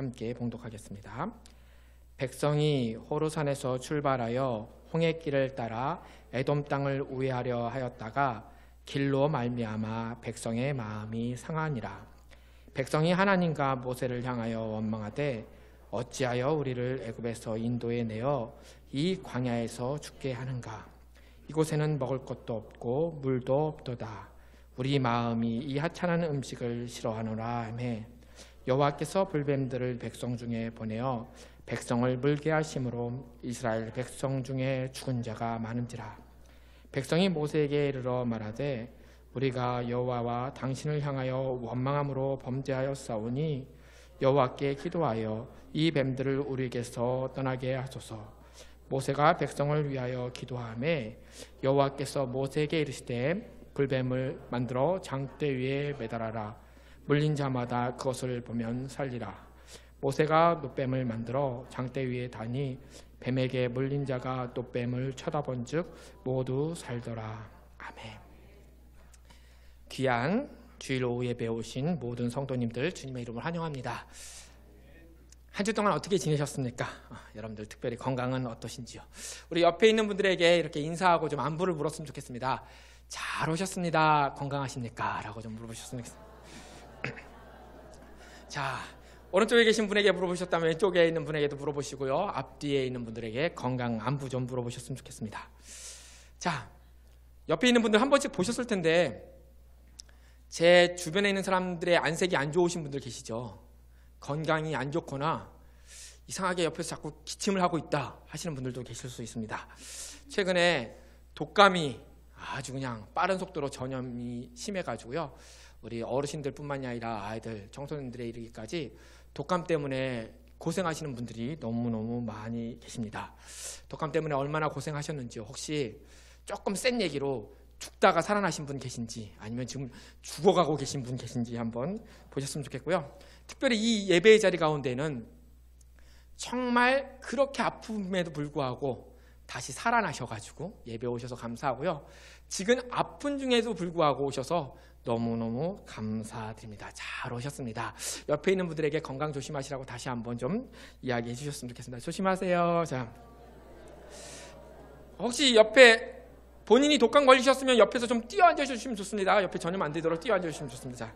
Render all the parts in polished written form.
함께 봉독하겠습니다. 백성이 호르산에서 출발하여 홍해길을 따라 에돔 땅을 우회하려 하였다가 길로 말미암아 백성의 마음이 상하니라. 백성이 하나님과 모세를 향하여 원망하되 어찌하여 우리를 애굽에서 인도에 내어 이 광야에서 죽게 하는가? 이곳에는 먹을 것도 없고 물도 없도다. 우리 마음이 이 하찮은 음식을 싫어하노라 하매 여호와께서 불뱀들을 백성 중에 보내어 백성을 물게 하심으로 이스라엘 백성 중에 죽은 자가 많은지라. 백성이 모세에게 이르러 말하되 우리가 여호와와 당신을 향하여 원망함으로 범죄하였사오니 여호와께 기도하여 이 뱀들을 우리에게서 떠나게 하소서. 모세가 백성을 위하여 기도하매 여호와께서 모세에게 이르시되 불뱀을 만들어 장대 위에 매달아라. 물린 자마다 그것을 보면 살리라. 모세가 놋뱀을 만들어 장대 위에 다니 뱀에게 물린 자가 놋뱀을 쳐다본즉 모두 살더라. 아멘. 귀한 주일 오후 예배에 오신 모든 성도님들 주님의 이름으로 환영합니다. 한 주 동안 어떻게 지내셨습니까? 여러분들 특별히 건강은 어떠신지요? 우리 옆에 있는 분들에게 이렇게 인사하고 좀 안부를 물었으면 좋겠습니다. 잘 오셨습니다. 건강하십니까? 라고 좀 물어보셨으면 좋겠습니다. 자, 오른쪽에 계신 분에게 물어보셨다면 왼쪽에 있는 분에게도 물어보시고요. 앞뒤에 있는 분들에게 건강 안부 좀 물어보셨으면 좋겠습니다. 자, 옆에 있는 분들 한 번씩 보셨을 텐데 제 주변에 있는 사람들의 안색이 안 좋으신 분들 계시죠? 건강이 안 좋거나 이상하게 옆에서 자꾸 기침을 하고 있다 하시는 분들도 계실 수 있습니다. 최근에 독감이 아주 그냥 빠른 속도로 전염이 심해가지고요. 우리 어르신들뿐만이 아니라 아이들, 청소년들에 이르기까지 독감 때문에 고생하시는 분들이 너무너무 많이 계십니다. 독감 때문에 얼마나 고생하셨는지 혹시 조금 센 얘기로 죽다가 살아나신 분 계신지 아니면 지금 죽어가고 계신 분 계신지 한번 보셨으면 좋겠고요. 특별히 이 예배의 자리 가운데는 정말 그렇게 아픔에도 불구하고 다시 살아나셔가지고 예배 오셔서 감사하고요. 지금 아픈 중에도 불구하고 오셔서 너무너무 감사드립니다. 잘 오셨습니다. 옆에 있는 분들에게 건강 조심하시라고 다시 한번 좀 이야기해 주셨으면 좋겠습니다. 조심하세요. 자, 혹시 옆에 본인이 독감 걸리셨으면 옆에서 좀 뛰어앉아 주시면 좋습니다. 옆에 전염 안 되도록 뛰어앉아 주시면 좋습니다.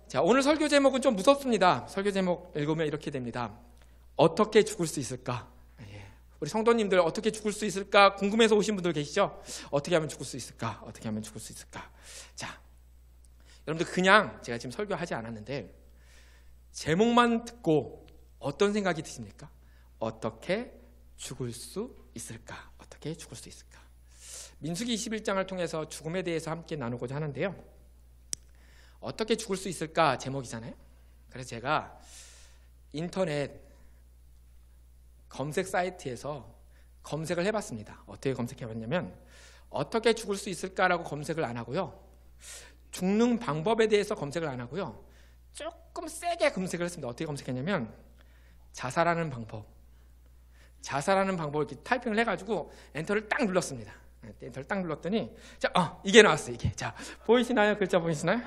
자, 오늘 설교 제목은 좀 무섭습니다. 설교 제목 읽으면 이렇게 됩니다. 어떻게 죽을 수 있을까? 우리 성도님들 어떻게 죽을 수 있을까 궁금해서 오신 분들 계시죠? 어떻게 하면 죽을 수 있을까? 어떻게 하면 죽을 수 있을까? 자, 여러분들 그냥 제가 지금 설교하지 않았는데 제목만 듣고 어떤 생각이 드십니까? 어떻게 죽을 수 있을까? 어떻게 죽을 수 있을까? 민수기 21장을 통해서 죽음에 대해서 함께 나누고자 하는데요. 어떻게 죽을 수 있을까 제목이잖아요. 그래서 제가 인터넷 검색 사이트에서 검색을 해봤습니다. 어떻게 검색해봤냐면 어떻게 죽을 수 있을까라고 검색을 안 하고요. 죽는 방법에 대해서 검색을 안 하고요. 조금 세게 검색을 했습니다. 어떻게 검색했냐면 자살하는 방법. 자살하는 방법을 이렇게 타이핑을 해가지고 엔터를 딱 눌렀습니다. 엔터를 딱 눌렀더니 자, 이게 나왔어요. 이게 자 보이시나요? 글자 보이시나요?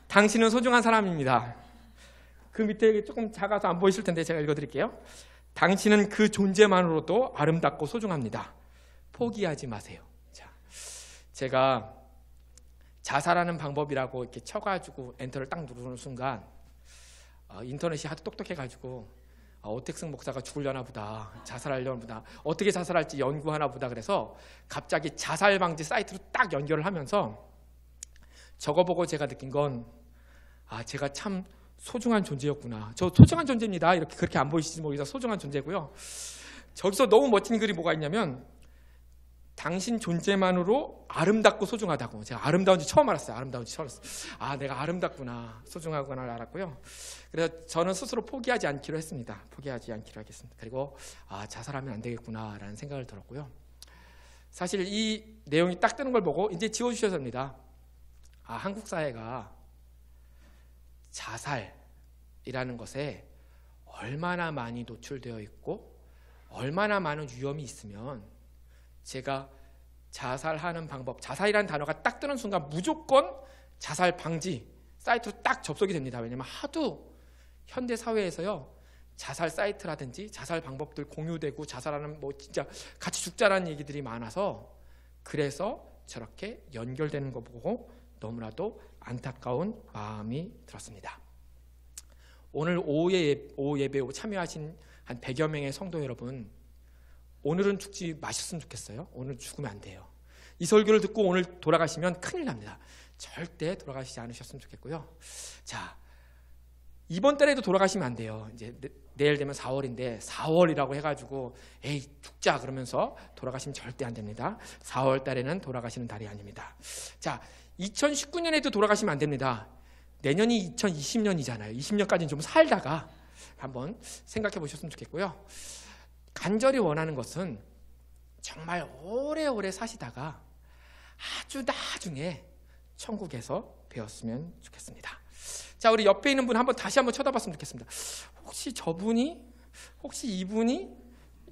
당신은 소중한 사람입니다. 그 밑에 조금 작아서 안 보이실 텐데 제가 읽어드릴게요. 당신은 그 존재만으로도 아름답고 소중합니다. 포기하지 마세요. 자, 제가 자살하는 방법이라고 이렇게 쳐가지고 엔터를 딱 누르는 순간 인터넷이 하도 똑똑해가지고 오택승 목사가 죽으려나 보다, 자살하려나 보다, 어떻게 자살할지 연구하나 보다 그래서 갑자기 자살 방지 사이트로 딱 연결을 하면서 저거 보고 제가 느낀 건 제가 참 소중한 존재였구나. 저 소중한 존재입니다. 이렇게 그렇게 안 보이시지 모르겠다. 소중한 존재고요. 저기서 너무 멋진 글이 뭐가 있냐면 당신 존재만으로 아름답고 소중하다고. 제가 아름다운지 처음 알았어요. 아름다운지 처음 알았어요. 내가 아름답구나, 소중하구나를 알았고요. 그래서 저는 스스로 포기하지 않기로 했습니다. 포기하지 않기로 하겠습니다. 그리고 자살하면 안 되겠구나라는 생각을 들었고요. 사실 이 내용이 딱 뜨는 걸 보고 이제 지워주셔야 됩니다. 한국 사회가 자살이라는 것에 얼마나 많이 노출되어 있고 얼마나 많은 위험이 있으면 제가 자살하는 방법, 자살이라는 단어가 딱 뜨는 순간 무조건 자살 방지 사이트로 딱 접속이 됩니다. 왜냐하면 하도 현대 사회에서요, 자살 사이트라든지 자살 방법들 공유되고 자살하는 뭐 진짜 같이 죽자라는 얘기들이 많아서 그래서 저렇게 연결되는 거 보고 너무나도 안타까운 마음이 들었습니다. 오늘 오후 예배에 참여하신 한 100여 명의 성도 여러분, 오늘은 죽지 마셨으면 좋겠어요. 오늘 죽으면 안 돼요. 이 설교를 듣고 오늘 돌아가시면 큰일 납니다. 절대 돌아가시지 않으셨으면 좋겠고요. 자, 이번 달에도 돌아가시면 안 돼요. 이제 내일 되면 4월인데 4월이라고 해가지고 에이 죽자 그러면서 돌아가시면 절대 안 됩니다. 4월 달에는 돌아가시는 달이 아닙니다. 자, 2019년에도 돌아가시면 안 됩니다. 내년이 2020년이잖아요. 20년까지는 좀 살다가 한번 생각해 보셨으면 좋겠고요. 간절히 원하는 것은 정말 오래오래 사시다가 아주 나중에 천국에서 배웠으면 좋겠습니다. 자, 우리 옆에 있는 분 한번 다시 한번 쳐다봤으면 좋겠습니다. 혹시 저분이, 혹시 이분이,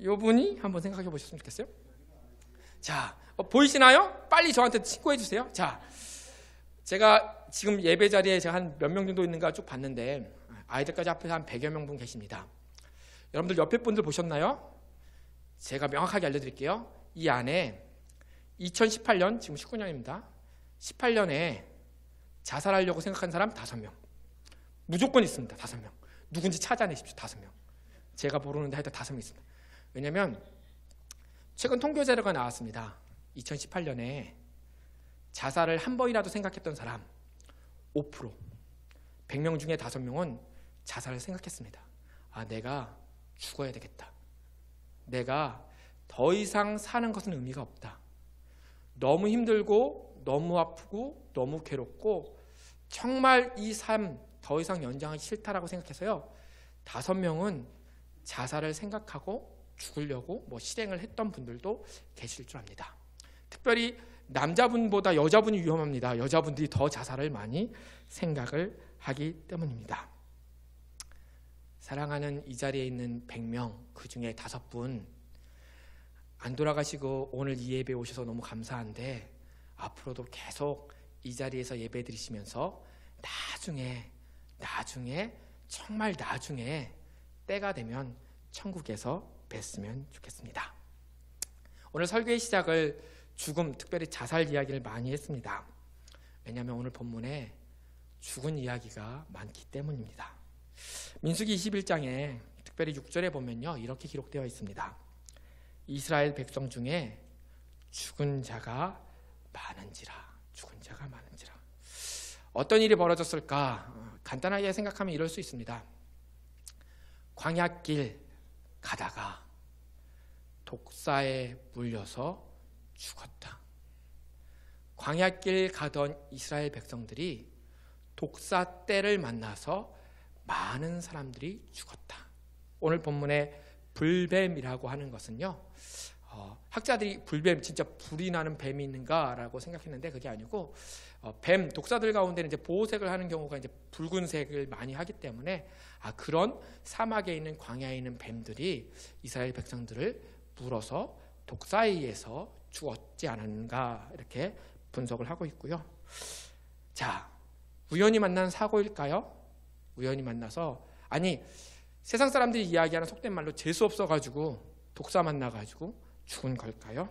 요분이 한번 생각해 보셨으면 좋겠어요. 자, 보이시나요? 빨리 저한테 신고해 주세요. 자, 제가 지금 예배 자리에 제가 한 몇 명 정도 있는가 쭉 봤는데 아이들까지 앞에서 한 100여 명분 계십니다. 여러분들 옆에 분들 보셨나요? 제가 명확하게 알려드릴게요. 이 안에 2018년, 지금 19년입니다. 18년에 자살하려고 생각한 사람 5명. 무조건 있습니다. 5명. 누군지 찾아내십시오. 5명. 제가 모르는데 하여튼 5명 있습니다. 왜냐하면 최근 통계 자료가 나왔습니다. 2018년에 자살을 한 번이라도 생각했던 사람 5%. 100명 중에 5명은 자살을 생각했습니다. 아, 내가 죽어야 되겠다. 내가 더 이상 사는 것은 의미가 없다. 너무 힘들고 너무 아프고 너무 괴롭고 정말 이 삶 더 이상 연장하기 싫다라고 생각해서요, 5명은 자살을 생각하고 죽으려고 뭐 실행을 했던 분들도 계실 줄 압니다. 특별히 남자분보다 여자분이 위험합니다. 여자분들이 더 자살을 많이 생각을 하기 때문입니다. 사랑하는 이 자리에 있는 100명, 그 중에 5분 안 돌아가시고 오늘 이 예배에 오셔서 너무 감사한데 앞으로도 계속 이 자리에서 예배 드리시면서 나중에 정말 나중에 때가 되면 천국에서 뵀으면 좋겠습니다. 오늘 설교의 시작을 죽음, 특별히 자살 이야기를 많이 했습니다. 왜냐하면 오늘 본문에 죽은 이야기가 많기 때문입니다. 민수기 21장에 특별히 6절에 보면요, 이렇게 기록되어 있습니다. 이스라엘 백성 중에 죽은 자가 많은지라. 죽은 자가 많은지라. 어떤 일이 벌어졌을까? 간단하게 생각하면 이럴 수 있습니다. 광야길 가다가 독사에 물려서 죽었다. 광야길 가던 이스라엘 백성들이 독사떼를 만나서 많은 사람들이 죽었다. 오늘 본문에 불뱀이라고 하는 것은요, 학자들이 불뱀, 진짜 불이 나는 뱀이 있는가라고 생각했는데 그게 아니고 뱀, 독사들 가운데는 이제 보호색을 하는 경우가 이제 붉은색을 많이 하기 때문에 그런 사막에 있는 광야에 있는 뱀들이 이스라엘 백성들을 물어서 독사에 의해서 죽었지 않았는가 이렇게 분석을 하고 있고요. 자, 우연히 만난 사고일까요? 우연히 만나서, 아니 세상 사람들이 이야기하는 속된 말로 재수 없어가지고 독사 만나가지고 죽은 걸까요?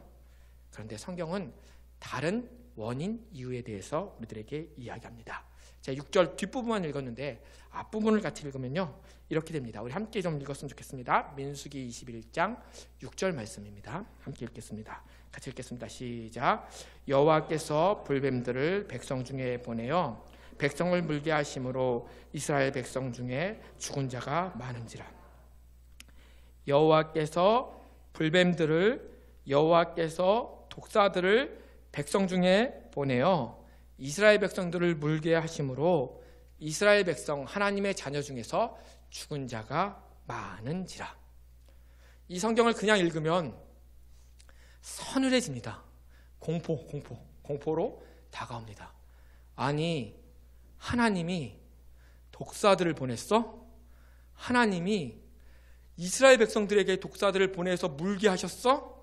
그런데 성경은 다른 원인, 이유에 대해서 우리들에게 이야기합니다. 제가 6절 뒷부분만 읽었는데 앞부분을 같이 읽으면요, 이렇게 됩니다. 우리 함께 좀 읽었으면 좋겠습니다. 민수기 21장 6절 말씀입니다. 함께 읽겠습니다. 같이 읽겠습니다. 시작. 여호와께서 불뱀들을 백성 중에 보내어 백성을 물게 하심으로 이스라엘 백성 중에 죽은 자가 많은지라. 여호와께서 독사들을 백성 중에 보내어 이스라엘 백성들을 물게 하심으로 이스라엘 백성, 하나님의 자녀 중에서 죽은 자가 많은지라. 이 성경을 그냥 읽으면 서늘해집니다. 공포로 다가옵니다. 아니, 하나님이 독사들을 보냈어? 하나님이 이스라엘 백성들에게 독사들을 보내서 물게 하셨어?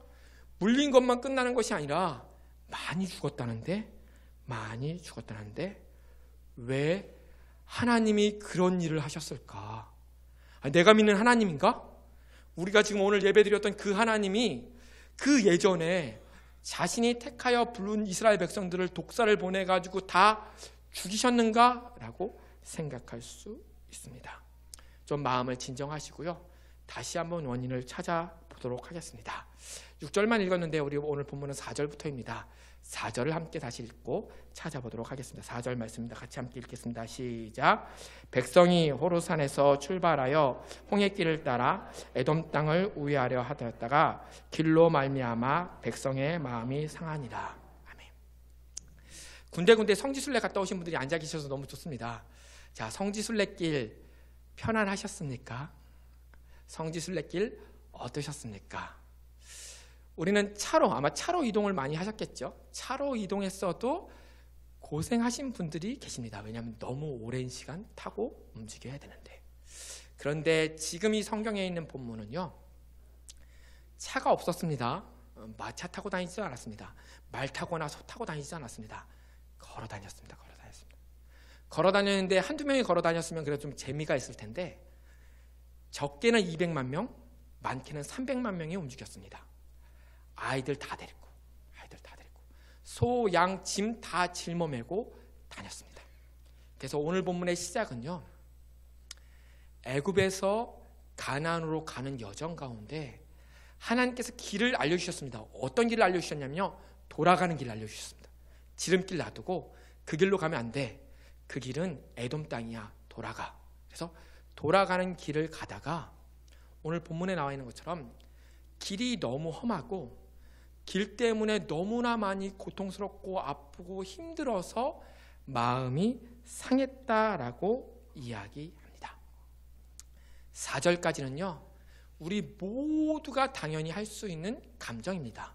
물린 것만 끝나는 것이 아니라 많이 죽었다는데 왜 하나님이 그런 일을 하셨을까? 내가 믿는 하나님인가? 우리가 지금 오늘 예배드렸던 그 하나님이 그 예전에 자신이 택하여 부른 이스라엘 백성들을 독사를 보내가지고 다 죽이셨는가? 라고 생각할 수 있습니다. 좀 마음을 진정하시고요, 다시 한번 원인을 찾아보도록 하겠습니다. 6절만 읽었는데 우리 오늘 본문은 4절부터입니다. 4절을 함께 다시 읽고 찾아보도록 하겠습니다. 4절 말씀입니다. 같이 함께 읽겠습니다. 시작. 백성이 호르산에서 출발하여 홍해길을 따라 에돔 땅을 우회하려 하였다가 길로 말미암아 백성의 마음이 상하니라. 아멘. 군데군데 성지순례 갔다 오신 분들이 앉아 계셔서 너무 좋습니다. 자, 성지순례길 편안하셨습니까? 성지순례길 어떠셨습니까? 우리는 아마 차로 이동을 많이 하셨겠죠. 차로 이동했어도 고생하신 분들이 계십니다. 왜냐하면 너무 오랜 시간 타고 움직여야 되는데. 그런데 지금 이 성경에 있는 본문은요, 차가 없었습니다. 마차 타고 다니지 않았습니다. 말 타거나 소 타고 다니지 않았습니다. 걸어 다녔습니다. 걸어 다녔는데 한두 명이 걸어 다녔으면 그래도 좀 재미가 있을 텐데, 적게는 200만 명, 많게는 300만 명이 움직였습니다. 아이들 다 데리고 소, 양, 짐 다 짊어매고 다녔습니다. 그래서 오늘 본문의 시작은요, 애굽에서 가나안으로 가는 여정 가운데 하나님께서 길을 알려주셨습니다. 어떤 길을 알려주셨냐면요, 돌아가는 길을 알려주셨습니다. 지름길 놔두고 그 길로 가면 안 돼. 그 길은 에돔 땅이야. 돌아가. 그래서 돌아가는 길을 가다가 오늘 본문에 나와 있는 것처럼 길이 너무 험하고 길 때문에 너무나 많이 고통스럽고 아프고 힘들어서 마음이 상했다라고 이야기합니다. 4절까지는요, 우리 모두가 당연히 할 수 있는 감정입니다.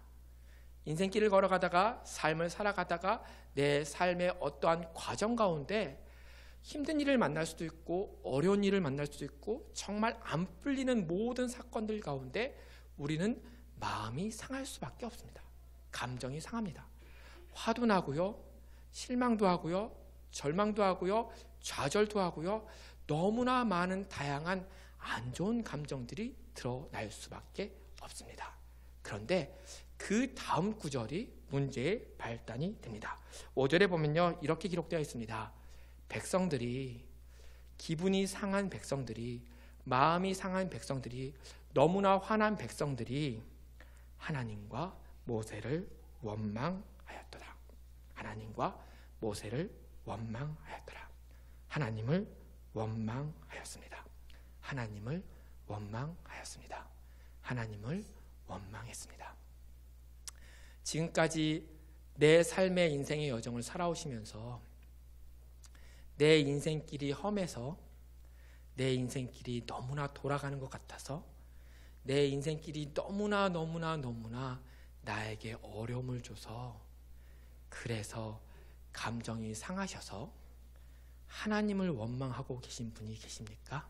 인생길을 걸어가다가 삶을 살아가다가 내 삶의 어떠한 과정 가운데 힘든 일을 만날 수도 있고 어려운 일을 만날 수도 있고 정말 안 풀리는 모든 사건들 가운데 우리는 마음이 상할 수밖에 없습니다. 감정이 상합니다. 화도 나고요, 실망도 하고요, 절망도 하고요, 좌절도 하고요, 너무나 많은 다양한 안 좋은 감정들이 드러날 수밖에 없습니다. 그런데 그 다음 구절이 문제의 발단이 됩니다. 5절에 보면요, 이렇게 기록되어 있습니다. 백성들이, 기분이 상한 백성들이, 마음이 상한 백성들이, 너무나 화난 백성들이 하나님과 모세를 원망하였더라. 하나님과 모세를 원망하였더라. 하나님을 원망하였습니다. 하나님을 원망하였습니다. 하나님을 원망했습니다. 지금까지 내 삶의 인생의 여정을 살아오시면서 내 인생길이 험해서, 내 인생길이 너무나 돌아가는 것 같아서, 내 인생길이 너무나 나에게 어려움을 줘서, 그래서 감정이 상하셔서 하나님을 원망하고 계신 분이 계십니까?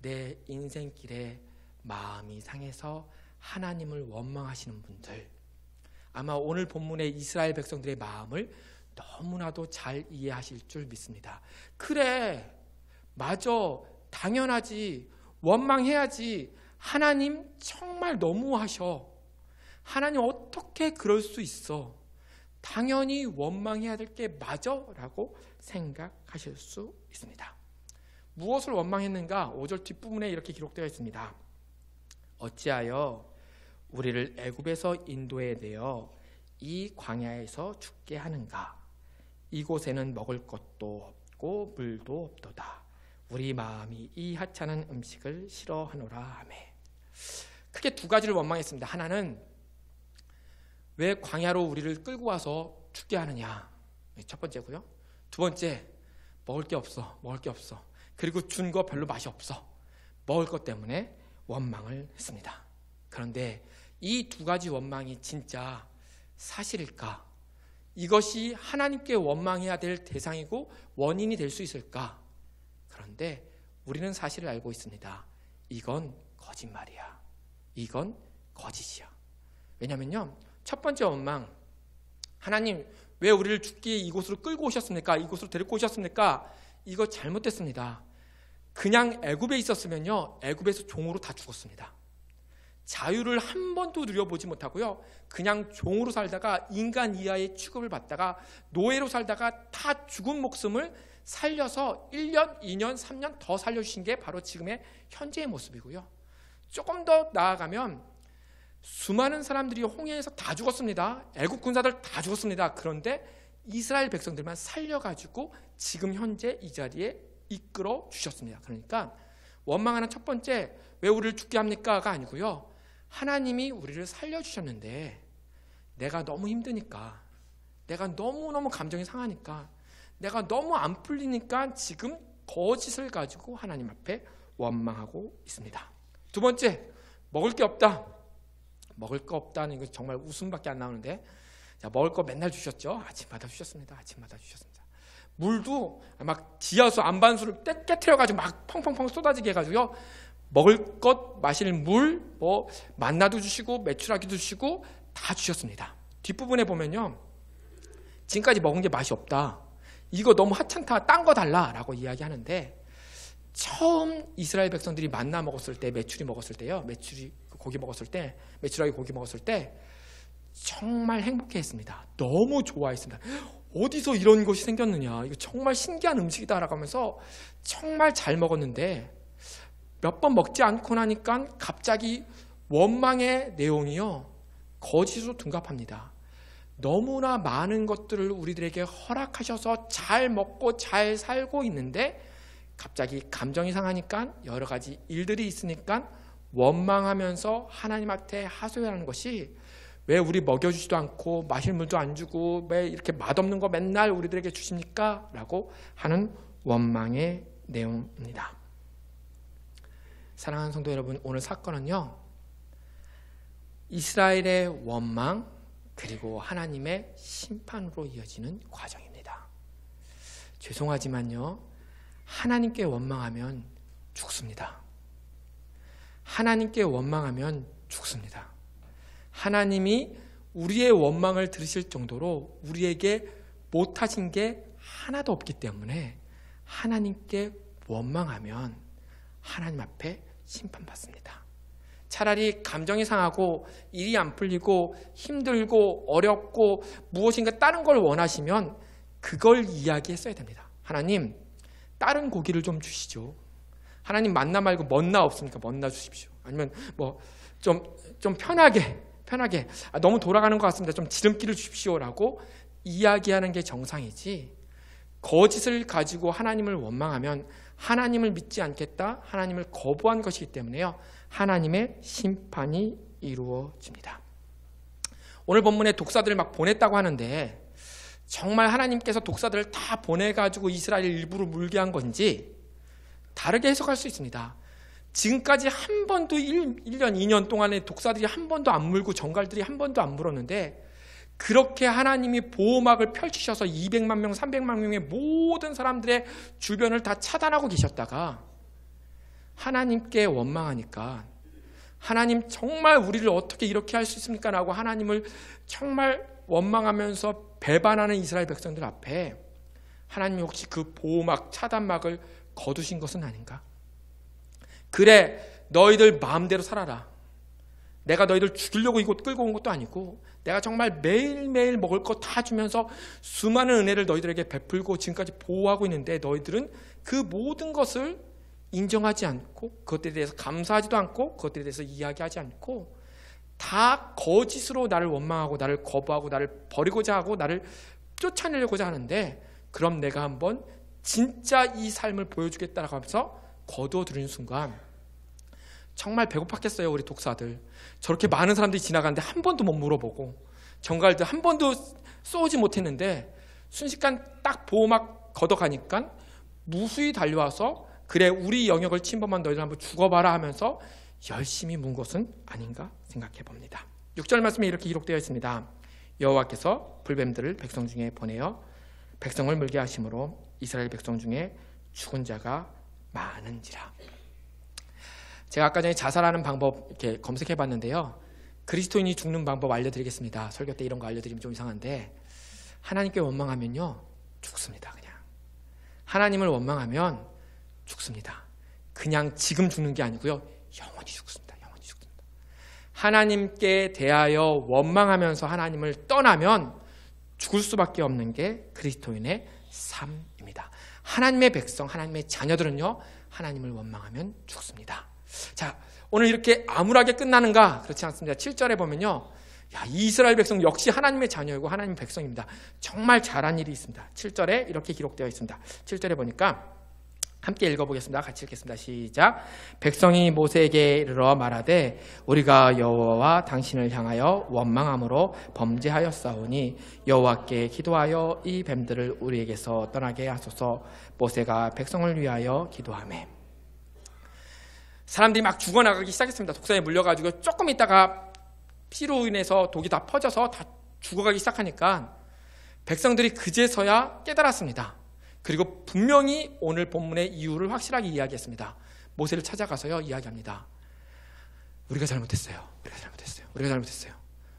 내 인생길에 마음이 상해서 하나님을 원망하시는 분들, 아마 오늘 본문의 이스라엘 백성들의 마음을 너무나도 잘 이해하실 줄 믿습니다. 그래, 맞아, 당연하지, 원망해야지. 하나님 정말 너무하셔. 하나님 어떻게 그럴 수 있어? 당연히 원망해야 될 게 맞아? 라고 생각하실 수 있습니다. 무엇을 원망했는가? 5절 뒷부분에 이렇게 기록되어 있습니다. 어찌하여 우리를 애굽에서 인도해 내어 이 광야에서 죽게 하는가? 이곳에는 먹을 것도 없고 물도 없도다. 우리 마음이 이 하찮은 음식을 싫어하노라 하며. 크게 두 가지를 원망했습니다. 하나는 왜 광야로 우리를 끌고 와서 죽게 하느냐, 첫 번째고요. 두 번째, 먹을 게 없어. 그리고 준 거 별로 맛이 없어. 먹을 것 때문에 원망을 했습니다. 그런데 이 두 가지 원망이 진짜 사실일까? 이것이 하나님께 원망해야 될 대상이고 원인이 될 수 있을까? 그런데 우리는 사실을 알고 있습니다. 이건 거짓말이야. 이건 거짓이야. 왜냐면요, 첫 번째 원망, 하나님 왜 우리를 죽기에 이곳으로 끌고 오셨습니까? 이곳으로 데리고 오셨습니까? 이거 잘못됐습니다. 그냥 애굽에 있었으면요, 애굽에서 종으로 다 죽었습니다. 자유를 한 번도 누려보지 못하고요, 그냥 종으로 살다가 인간 이하의 취급을 받다가 노예로 살다가 다 죽은 목숨을 살려서 1년, 2년, 3년 더 살려주신 게 바로 지금의 현재의 모습이고요. 조금 더 나아가면 수많은 사람들이 홍해에서 다 죽었습니다. 애국 군사들 다 죽었습니다. 그런데 이스라엘 백성들만 살려가지고 지금 현재 이 자리에 이끌어 주셨습니다. 그러니까 원망하는 첫 번째, 왜 우리를 죽게 합니까가 아니고요, 하나님이 우리를 살려주셨는데 내가 너무 힘드니까, 내가 너무너무 감정이 상하니까, 내가 너무 안 풀리니까 지금 거짓을 가지고 하나님 앞에 원망하고 있습니다. 두 번째, 먹을 게 없다. 먹을 거 없다는 거 정말 웃음밖에 안 나오는데, 자, 먹을 거 맨날 주셨죠. 아침마다 주셨습니다. 아침마다 주셨습니다. 물도 막 지하수 안반수를 깨트려가지고 막 펑펑펑 쏟아지게 해가지고요, 먹을 것, 마실 물, 뭐 만나도 주시고 메추라기도 주시고 다 주셨습니다. 뒷부분에 보면요, 지금까지 먹은 게 맛이 없다, 이거 너무 하찮다, 딴 거 달라라고 이야기하는데, 처음 이스라엘 백성들이 만나 먹었을 때, 메추리 먹었을 때요, 메추리 고기 먹었을 때, 메추라기 고기 먹었을 때 정말 행복해했습니다. 너무 좋아했습니다. 어디서 이런 것이 생겼느냐, 이거 정말 신기한 음식이다라고 하면서 정말 잘 먹었는데, 몇 번 먹지 않고 나니까 갑자기 원망의 내용이요, 거짓으로 둔갑합니다. 너무나 많은 것들을 우리들에게 허락하셔서 잘 먹고 잘 살고 있는데 갑자기 감정이 상하니까, 여러 가지 일들이 있으니까 원망하면서 하나님 앞에 하소연하는 것이, 왜 우리 먹여주지도 않고 마실 물도 안 주고 왜 이렇게 맛없는 거 맨날 우리들에게 주십니까? 라고 하는 원망의 내용입니다. 사랑하는 성도 여러분, 오늘 사건은요, 이스라엘의 원망 그리고 하나님의 심판으로 이어지는 과정입니다. 죄송하지만요, 하나님께 원망하면 죽습니다. 하나님께 원망하면 죽습니다. 하나님이 우리의 원망을 들으실 정도로 우리에게 못하신 게 하나도 없기 때문에 하나님께 원망하면 하나님 앞에 심판받습니다. 차라리 감정이 상하고 일이 안 풀리고 힘들고 어렵고 무엇인가 다른 걸 원하시면 그걸 이야기했어야 됩니다. 하나님, 다른 고기를 좀 주시죠. 하나님, 만나 말고 먼나 없습니까? 먼나 주십시오. 아니면 뭐 좀 편하게 너무 돌아가는 것 같습니다. 좀 지름길을 주십시오라고 이야기하는 게 정상이지, 거짓을 가지고 하나님을 원망하면 하나님을 믿지 않겠다, 하나님을 거부한 것이기 때문에요, 하나님의 심판이 이루어집니다. 오늘 본문에 독사들을 막 보냈다고 하는데, 정말 하나님께서 독사들을 다 보내가지고 이스라엘을 일부러 물게 한 건지 다르게 해석할 수 있습니다. 지금까지 한 번도 1년, 2년 동안에 독사들이 한 번도 안 물고 정갈들이 한 번도 안 물었는데, 그렇게 하나님이 보호막을 펼치셔서 200만 명, 300만 명의 모든 사람들의 주변을 다 차단하고 계셨다가 하나님께 원망하니까, 하나님 정말 우리를 어떻게 이렇게 할 수 있습니까? 라고 하나님을 정말 원망하면서 배반하는 이스라엘 백성들 앞에 하나님이 혹시 그 보호막, 차단막을 거두신 것은 아닌가? 그래, 너희들 마음대로 살아라. 내가 너희들 죽이려고 이곳 끌고 온 것도 아니고, 내가 정말 매일매일 먹을 거 다 주면서 수많은 은혜를 너희들에게 베풀고 지금까지 보호하고 있는데, 너희들은 그 모든 것을 인정하지 않고, 그것에 대해서 감사하지도 않고, 그것에 대해서 이야기하지 않고, 다 거짓으로 나를 원망하고 나를 거부하고 나를 버리고자 하고 나를 쫓아내려고자 하는데, 그럼 내가 한번 진짜 이 삶을 보여주겠다라고 하면서 거두어 들이는 순간 정말 배고팠겠어요. 우리 독사들 저렇게 많은 사람들이 지나가는데 한 번도 못 물어보고, 정갈들 한 번도 쏘지 못했는데 순식간 딱 보호막 걷어가니까 무수히 달려와서, 그래, 우리 영역을 침범한 너희들 한번 죽어봐라 하면서 열심히 문 것은 아닌가 생각해 봅니다. 6절 말씀에 이렇게 기록되어 있습니다. 여호와께서 불뱀들을 백성 중에 보내어 백성을 물게 하심으로 이스라엘 백성 중에 죽은 자가 많은지라. 제가 아까 전에 자살하는 방법 이렇게 검색해 봤는데요, 그리스도인이 죽는 방법 알려드리겠습니다. 설교 때 이런 거 알려드리면 좀 이상한데, 하나님께 원망하면요 죽습니다. 그냥 하나님을 원망하면 죽습니다. 그냥 지금 죽는 게 아니고요. 영원히 죽습니다. 영원히 죽습니다. 하나님께 대하여 원망하면서 하나님을 떠나면 죽을 수밖에 없는 게 그리스도인의 삶입니다. 하나님의 백성, 하나님의 자녀들은요, 하나님을 원망하면 죽습니다. 자, 오늘 이렇게 암울하게 끝나는가? 그렇지 않습니다. 7절에 보면요, 야, 이스라엘 백성 역시 하나님의 자녀이고 하나님의 백성입니다. 정말 잘한 일이 있습니다. 7절에 이렇게 기록되어 있습니다. 7절에 보니까 함께 읽어보겠습니다. 같이 읽겠습니다. 시작. 백성이 모세에게 이르러 말하되 우리가 여호와와 당신을 향하여 원망함으로 범죄하였사오니 여호와께 기도하여 이 뱀들을 우리에게서 떠나게 하소서. 모세가 백성을 위하여 기도하매. 사람들이 막 죽어나가기 시작했습니다. 독사에 물려가지고 조금 있다가 피로 인해서 독이 다 퍼져서 다 죽어가기 시작하니까 백성들이 그제서야 깨달았습니다. 그리고 분명히 오늘 본문의 이유를 확실하게 이야기했습니다. 모세를 찾아가서요, 이야기합니다. 우리가 잘못했어요. 우리가 잘못했어요. 우리가 잘못했어요.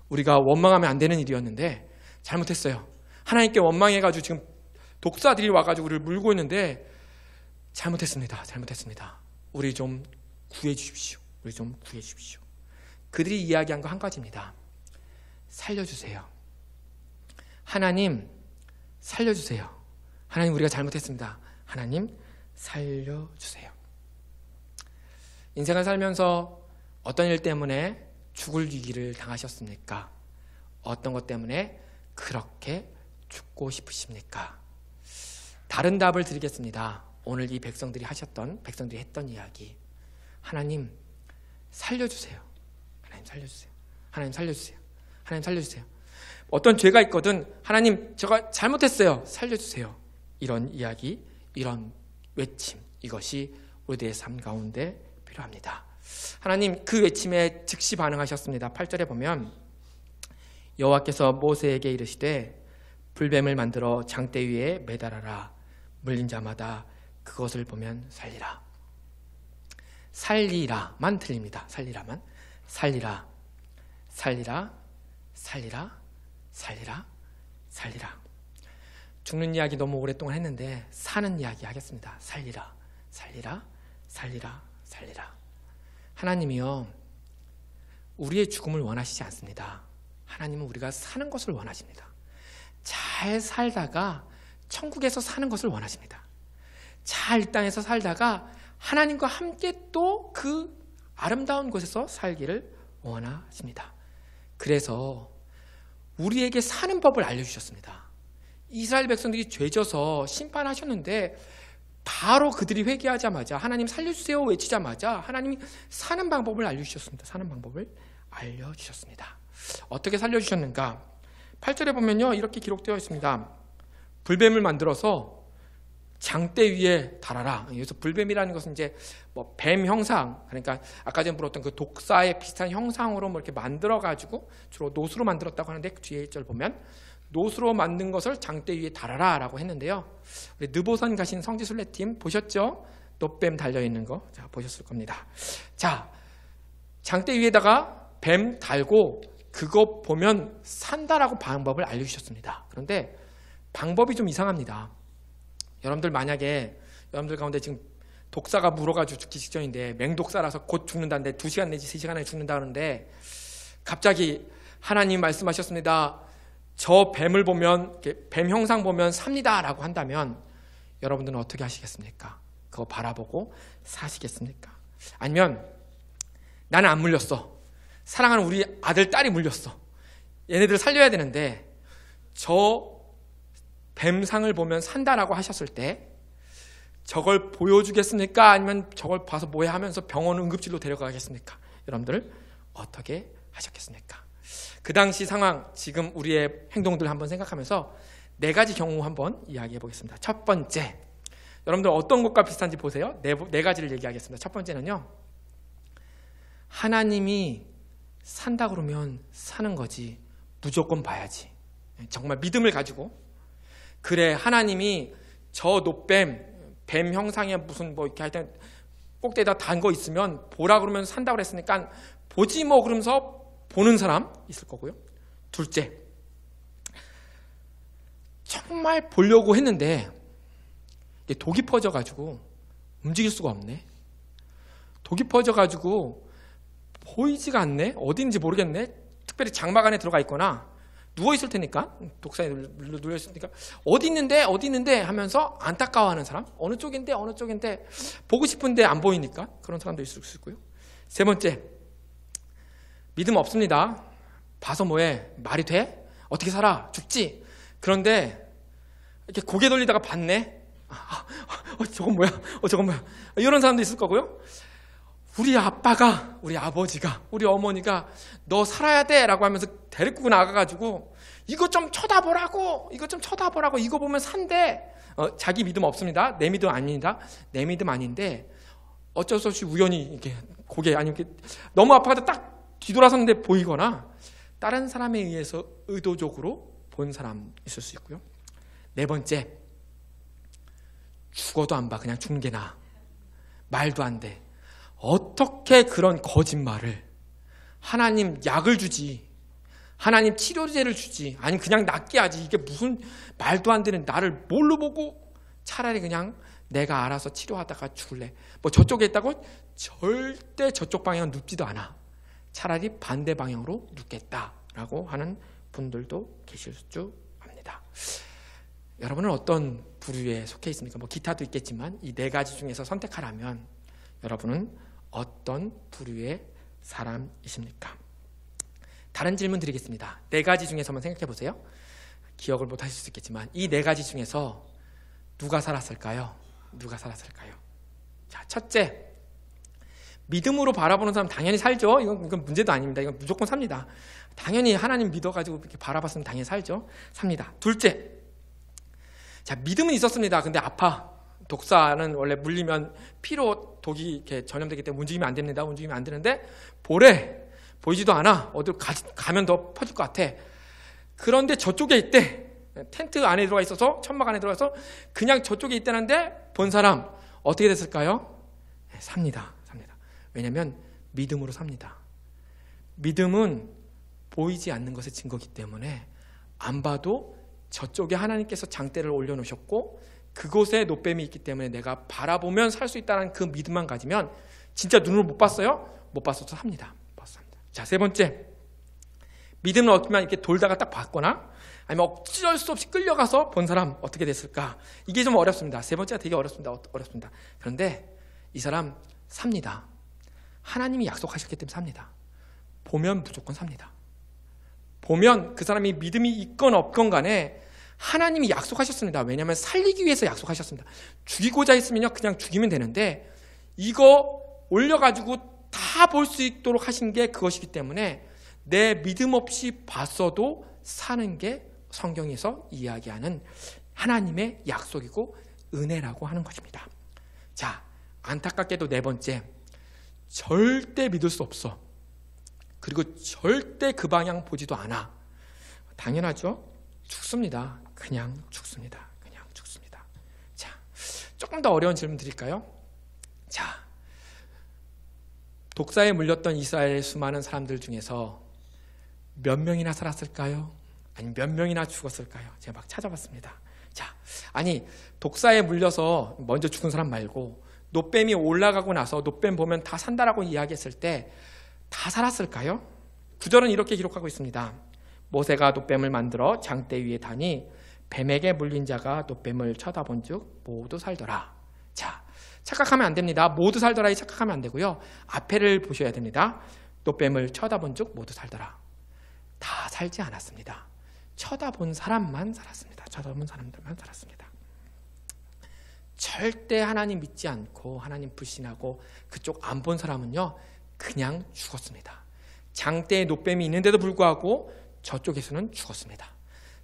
우리가 원망하면 안 되는 일이었는데 잘못했어요. 하나님께 원망해가지고 지금 독사들이 와가지고 우리를 물고 있는데 잘못했습니다. 잘못했습니다. 우리 좀 구해 주십시오. 우리 좀 구해 주십시오. 그들이 이야기한 거 한 가지입니다. 살려주세요. 하나님 살려주세요. 하나님 우리가 잘못했습니다. 하나님 살려주세요. 인생을 살면서 어떤 일 때문에 죽을 위기를 당하셨습니까? 어떤 것 때문에 그렇게 죽고 싶으십니까? 다른 답을 드리겠습니다. 오늘 이 백성들이 했던 이야기. 하나님 살려주세요. 하나님 살려주세요. 하나님 살려주세요. 하나님 살려주세요. 어떤 죄가 있거든 하나님 제가 잘못했어요. 살려주세요. 이런 이야기, 이런 외침, 이것이 우리들의 삶 가운데 필요합니다. 하나님 그 외침에 즉시 반응하셨습니다. 8절에 보면 여호와께서 모세에게 이르시되 불뱀을 만들어 장대 위에 매달아라. 물린 자마다 그것을 보면 살리라. 살리라만 틀립니다. 살리라만. 살리라. 살리라. 살리라. 살리라. 살리라. 죽는 이야기 너무 오랫동안 했는데 사는 이야기 하겠습니다. 살리라. 살리라. 살리라. 살리라. 하나님이요, 우리의 죽음을 원하시지 않습니다. 하나님은 우리가 사는 것을 원하십니다. 잘 살다가 천국에서 사는 것을 원하십니다. 잘 이 땅에서 살다가 하나님과 함께 또 그 아름다운 곳에서 살기를 원하십니다. 그래서 우리에게 사는 법을 알려주셨습니다. 이스라엘 백성들이 죄져서 심판하셨는데 바로 그들이 회개하자마자 하나님 살려주세요 외치자마자 하나님이 사는 방법을 알려주셨습니다. 사는 방법을 알려주셨습니다. 어떻게 살려주셨는가? 8절에 보면요, 이렇게 기록되어 있습니다. 불뱀을 만들어서 장대 위에 달아라. 여기서 불뱀이라는 것은 이제 뭐 뱀 형상, 그러니까 아까 전에 물었던 그 독사의 비슷한 형상으로 뭐 이렇게 만들어 가지고 주로 노수로 만들었다고 하는데 그 뒤에 1절 보면 노수로 만든 것을 장대 위에 달아라라고 했는데요. 우리 느보선 가신 성지순례팀 보셨죠? 노뱀 달려 있는 거, 자 보셨을 겁니다. 자, 장대 위에다가 뱀 달고 그거 보면 산다라고 방법을 알려주셨습니다. 그런데 방법이 좀 이상합니다. 여러분들 만약에 여러분들 가운데 지금 독사가 물어가지고 죽기 직전인데 맹독사라서 곧 죽는다는데 2시간 내지 3시간 안에 죽는다는데 갑자기 하나님 말씀하셨습니다. 저 뱀을 보면 뱀 형상 보면 삽니다 라고 한다면 여러분들은 어떻게 하시겠습니까? 그거 바라보고 사시겠습니까? 아니면 나는 안 물렸어. 사랑하는 우리 아들 딸이 물렸어. 얘네들 살려야 되는데 저 뱀상을 보면 산다라고 하셨을 때 저걸 보여주겠습니까? 아니면 저걸 봐서 뭐야 하면서 병원 응급실로 데려가겠습니까? 여러분들 어떻게 하셨겠습니까? 그 당시 상황, 지금 우리의 행동들 한번 생각하면서 4가지 경우 한번 이야기해 보겠습니다. 첫 번째, 여러분들 어떤 것과 비슷한지 보세요. 네 가지를 얘기하겠습니다. 첫 번째는요, 하나님이 산다 그러면 사는 거지 무조건 봐야지. 정말 믿음을 가지고 그래 하나님이 저 노뱀 뱀 형상의 무슨 뭐 이렇게 하여튼 꼭대기에다 단 거 있으면 보라 그러면 산다고 그랬으니까 보지 뭐 그러면서 보는 사람 있을 거고요. 둘째, 정말 보려고 했는데 독이 퍼져가지고 움직일 수가 없네. 독이 퍼져가지고 보이지가 않네, 어딘지 모르겠네, 특별히 장막 안에 들어가 있거나 누워있을 테니까, 독사에 눌려있을 테니까 어디 있는데 하면서 안타까워하는 사람, 어느 쪽인데 보고 싶은데 안 보이니까 그런 사람도 있을 수 있고요. 세 번째, 믿음 없습니다. 봐서 뭐해, 말이 돼? 어떻게 살아? 죽지? 그런데 이렇게 고개 돌리다가 봤네. 저건 뭐야? 이런 사람도 있을 거고요. 우리 아빠가, 우리 아버지가, 우리 어머니가 너 살아야 돼 라고 하면서 데리고 나가가지고 이거 좀 쳐다보라고, 이거 보면 산대. 자기 믿음 없습니다. 내 믿음 아닙니다. 내 믿음 아닌데 어쩔 수 없이 우연히 이렇게 고개, 아니면 이렇게 너무 아파서 딱 뒤돌아섰는데 보이거나 다른 사람에 의해서 의도적으로 본 사람 있을 수 있고요. 네 번째, 죽어도 안 봐. 그냥 죽는 게 나아. 말도 안 돼. 어떻게 그런 거짓말을, 하나님 약을 주지, 하나님 치료제를 주지, 아니면 그냥 낫게 하지, 이게 무슨 말도 안 되는 나를 뭘로 보고, 차라리 그냥 내가 알아서 치료하다가 죽을래. 뭐 저쪽에 있다고 절대 저쪽 방향 눕지도 않아. 차라리 반대 방향으로 눕겠다라고 하는 분들도 계실 수 합니다. 여러분은 어떤 부류에 속해 있습니까? 뭐 기타도 있겠지만 이 네 가지 중에서 선택하라면 여러분은 어떤 부류의 사람이십니까? 다른 질문 드리겠습니다. 네 가지 중에서만 생각해 보세요. 기억을 못 하실 수 있겠지만 이 네 가지 중에서 누가 살았을까요? 자, 첫째, 믿음으로 바라보는 사람 당연히 살죠. 이건 문제도 아닙니다. 이건 무조건 삽니다. 당연히 하나님 믿어가지고 이렇게 바라봤으면 당연히 살죠. 삽니다. 둘째, 자, 믿음은 있었습니다. 근데 아파. 독사는 원래 물리면 피로 독이 이렇게 전염되기 때문에 움직이면 안 됩니다. 움직이면 안 되는데 보래. 보이지도 않아. 어딜 가면 더 퍼질 것 같아. 그런데 저쪽에 있대. 텐트 안에 들어가 있어서, 천막 안에 들어가서 그냥 저쪽에 있다는데 본 사람 어떻게 됐을까요? 네, 삽니다. 왜냐하면 믿음으로 삽니다. 믿음은 보이지 않는 것의 증거이기 때문에 안 봐도 저쪽에 하나님께서 장대를 올려놓으셨고 그곳에 노뱀이 있기 때문에 내가 바라보면 살 수 있다는 그 믿음만 가지면, 진짜 눈으로 못 봤어요? 못 봤어도 삽니다. 자, 세 번째, 믿음은 없지만 이렇게 돌다가 딱 봤거나 아니면 어쩔 수 없이 끌려가서 본 사람 어떻게 됐을까? 이게 좀 어렵습니다. 세 번째가 되게 어렵습니다. 그런데 이 사람 삽니다. 하나님이 약속하셨기 때문에 삽니다. 보면 무조건 삽니다. 보면 그 사람이 믿음이 있건 없건 간에 하나님이 약속하셨습니다. 왜냐하면 살리기 위해서 약속하셨습니다. 죽이고자 했으면요 그냥 죽이면 되는데 이거 올려가지고 다 볼 수 있도록 하신 게 그것이기 때문에 내 믿음 없이 봤어도 사는 게 성경에서 이야기하는 하나님의 약속이고 은혜라고 하는 것입니다. 자, 안타깝게도 네 번째, 절대 믿을 수 없어. 그리고 절대 그 방향 보지도 않아. 당연하죠. 죽습니다. 그냥 죽습니다. 자, 조금 더 어려운 질문 드릴까요? 자, 독사에 물렸던 이스라엘의 수많은 사람들 중에서 몇 명이나 살았을까요? 아니 몇 명이나 죽었을까요? 제가 막 찾아봤습니다. 자, 아니 독사에 물려서 먼저 죽은 사람 말고 노뱀이 올라가고 나서 노뱀 보면 다 산다라고 이야기했을 때 다 살았을까요? 구절은 이렇게 기록하고 있습니다. 모세가 노뱀을 만들어 장대 위에 다니 뱀에게 물린 자가 노뱀을 쳐다본 즉 모두 살더라. 자, 착각하면 안 됩니다. 모두 살더라 이 착각하면 안 되고요. 앞에를 보셔야 됩니다. 노뱀을 쳐다본 즉 모두 살더라. 다 살지 않았습니다. 쳐다본 사람만 살았습니다. 쳐다본 사람들만 살았습니다. 절대 하나님 믿지 않고 하나님 불신하고 그쪽 안 본 사람은요 그냥 죽었습니다. 장대에 노뱀이 있는데도 불구하고 저쪽에서는 죽었습니다.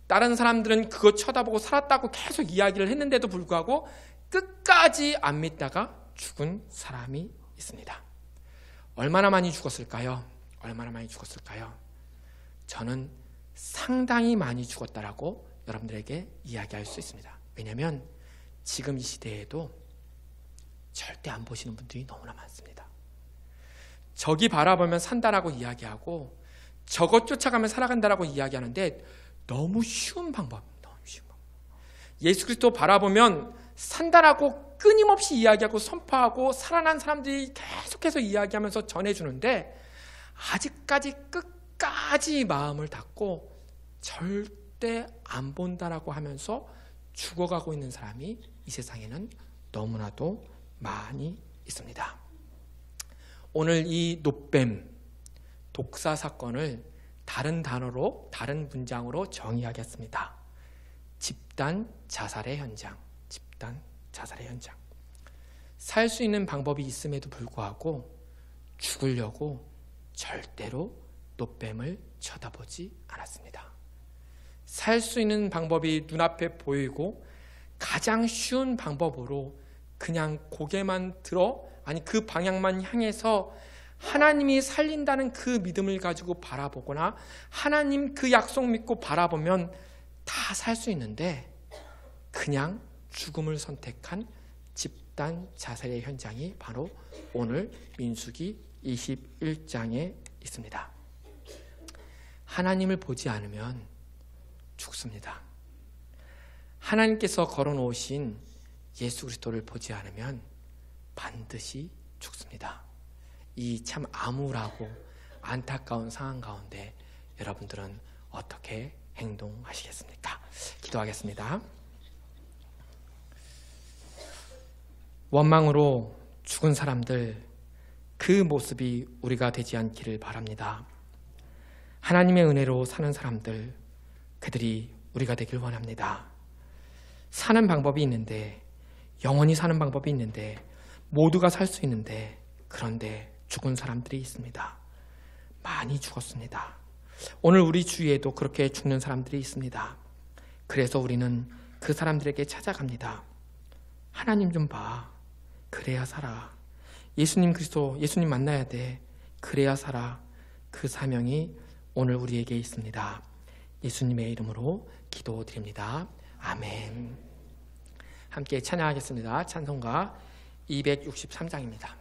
다른 사람들은 그거 쳐다보고 살았다고 계속 이야기를 했는데도 불구하고 끝까지 안 믿다가 죽은 사람이 있습니다. 얼마나 많이 죽었을까요? 저는 상당히 많이 죽었다라고 여러분들에게 이야기할 수 있습니다. 왜냐하면 지금 이 시대에도 절대 안 보시는 분들이 너무나 많습니다. 저기 바라보면 산다라고 이야기하고 저것 쫓아가면 살아간다라고 이야기하는데 너무 쉬운 방법. 예수 그리스도 바라보면 산다라고 끊임없이 이야기하고 선포하고 살아난 사람들이 계속해서 이야기하면서 전해주는데 아직까지 끝까지 마음을 닫고 절대 안 본다라고 하면서 죽어가고 있는 사람이 이 세상에는 너무나도 많이 있습니다. 오늘 이 노뱀 독사 사건을 다른 단어로, 다른 문장으로 정의하겠습니다. 집단 자살의 현장. 집단 자살의 현장. 살 수 있는 방법이 있음에도 불구하고 죽으려고 절대로 노뱀을 쳐다보지 않았습니다. 살 수 있는 방법이 눈앞에 보이고 가장 쉬운 방법으로 그냥 고개만 들어, 아니 그 방향만 향해서 하나님이 살린다는 그 믿음을 가지고 바라보거나 하나님 그 약속 믿고 바라보면 다 살 수 있는데 그냥 죽음을 선택한 집단 자살의 현장이 바로 오늘 민수기 21장에 있습니다. 하나님을 보지 않으면 죽습니다. 하나님께서 걸어놓으신 예수 그리스도를 보지 않으면 반드시 죽습니다. 이 참 암울하고 안타까운 상황 가운데 여러분들은 어떻게 행동하시겠습니까? 기도하겠습니다. 원망으로 죽은 사람들, 그 모습이 우리가 되지 않기를 바랍니다. 하나님의 은혜로 사는 사람들, 그들이 우리가 되길 원합니다. 사는 방법이 있는데, 영원히 사는 방법이 있는데, 모두가 살 수 있는데, 그런데 죽은 사람들이 있습니다. 많이 죽었습니다. 오늘 우리 주위에도 그렇게 죽는 사람들이 있습니다. 그래서 우리는 그 사람들에게 찾아갑니다. 하나님 좀 봐. 그래야 살아. 예수님 그리스도, 예수님 만나야 돼. 그래야 살아. 그 사명이 오늘 우리에게 있습니다. 예수님의 이름으로 기도드립니다. 아멘. 함께 찬양하겠습니다. 찬송가 263장입니다.